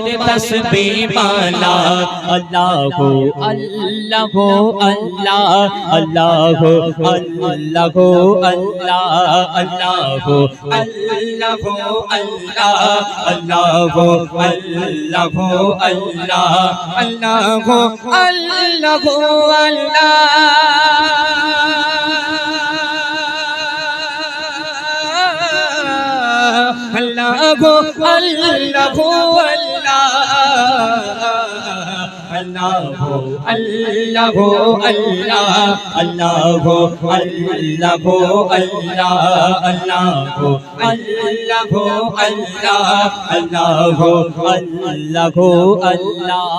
তোমার তসবিহ মালা আল্লাহু আল্লাহু আল্লাহ আল্লাহু আল্লাহু আল্লাহ আল্লাহু আল্লাহু আল্লাহ আল্লাহু আল্লাহু আল্লাহ আল্লাহু আল্লাহু আল্লাহু আল্লাহু আল্লাহু আল্লাহু আল্লাহ আল্লাহু আল্লাহু আল্লাহ আল্লাহু আল্লাহু আল্লাহ আল্লাহু আল্লাহু আল্লাহ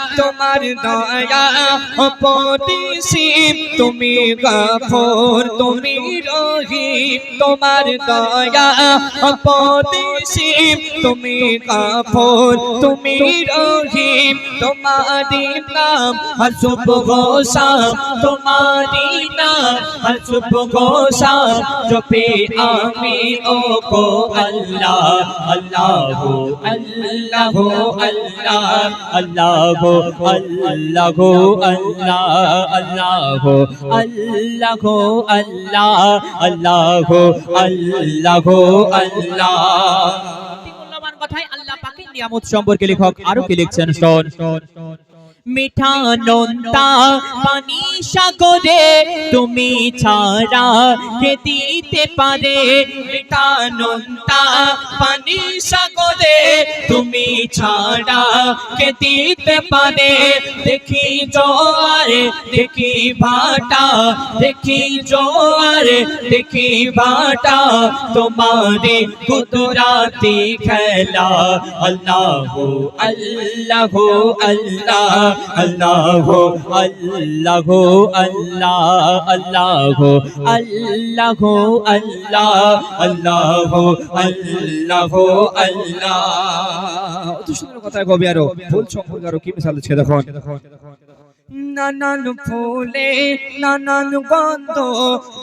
তোমার দয়া অপরিসীম তুমি গফুর তুমি রহিম তোমার দয়া অপরিসীম তুমি গফুর তুমি রহিম তোমারি নাম হসব গোসা তোমারি নাম হসব গোসা জপে আমি ও গো আল্লাহ আল্লাহু আল্লাহু আল্লাহ আল্লাহু আল্লাহু আল্লাহ আল্লাহু আল্লাহু আল্লাহ আল্লাহু আল্লাহু আল্লাহ মূল্যবান কথাই আল্লাহ পাকের নিয়ামত সম্পর্কে লেখক আরো কি লিখছেন শোন মিঠা নোনতা পানি সাগরে তুমি ছাড়া কে দিতে পারে মিঠা নোনতা পানি সাগরে তুমি ছাড়া কে দিতে পারে দেখি জোয়ার দেখি ভাটা দেখি জোয়ার দেখি ভাটা তোমারে কুদরতি খেলা আল্লাহু আল্লাহু আল্লাহ আল্লাহু আল্লাহু আল্লাহ আল্লাহু আল্লাহু আল্লাহ আল্লাহু আল্লাহু আল্লাহ অত সুন্দর কথা কবি আরো ফুল সম্পর্কে আরো কি মিশাল দিচ্ছে দেখুন নানান ফুলে নানান গন্ধ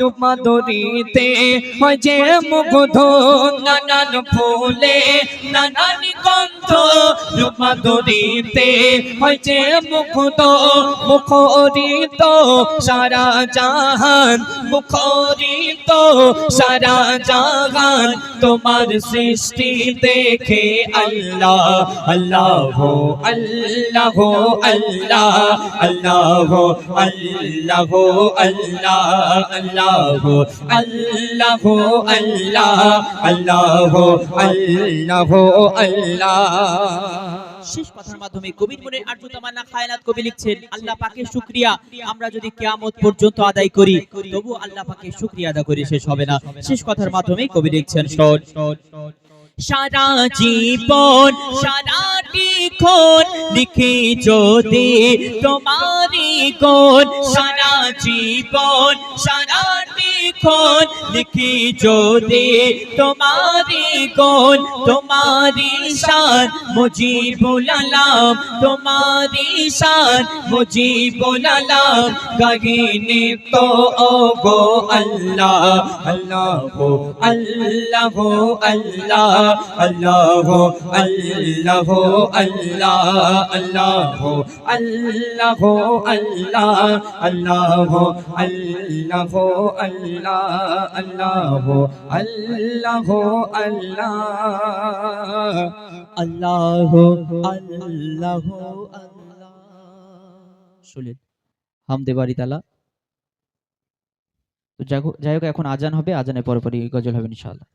রূপমাধুরীতে হয় যে মুগ্ধ নানান ফুলে নানান গন্ধ রূপমাধুরীতে হয় যে মুগ্ধ মুখরিত সারা জাহান মুখরিত সারা জাহান তোমার সৃষ্টি দেখে আল্লাহ আল্লাহু আল্লাহু আল্লাহ আল্লাহু আল্লাহু আল্লাহ আল্লাহু আল্লাহু আল্লাহ আল্লাহু আল্লাহু আল্লাহ শেষ কথার মাধ্যমে কবির মনের আরজু তামান্না খায়নাত কবি লিখছেন আল্লাহ পাকের শুকরিয়া আমরা যদি কিয়ামত পর্যন্ত আদায় করি তবু আল্লাহ পাকের শুকরিয়া আদায় করে শেষ হবে না শেষ কথার মাধ্যমে কবি লিখছেন শোন সারা জীবন সারাটি ক্ষণ লিখি যদি তোমারি গুণ সারা জীবন সারাটি ক্ষণ লিখি যদি তোমারি গুণ তোমারি শান মুজিবুল আলম তোমারি শান মুজিবুল আলম গাহিনী তো ও গো আল্লাহ আল্লাহু আল্লাহু আল্লাহ আল্লাহু আল্লাহু আল্লাহ আল্লাহু আল্লাহু আল্লাহ আল্লাহু আল্লাহু আল্লাহ আল্লাহু আল্লাহু আল্লাহ আল্লাহু আল্লাহু আল্লাহ শুনলেন হামদে বাড়ি তালা তো যাই হোক এখন আজান হবে আজানের পরপরই গজল হবে ইনশাআল্লাহ।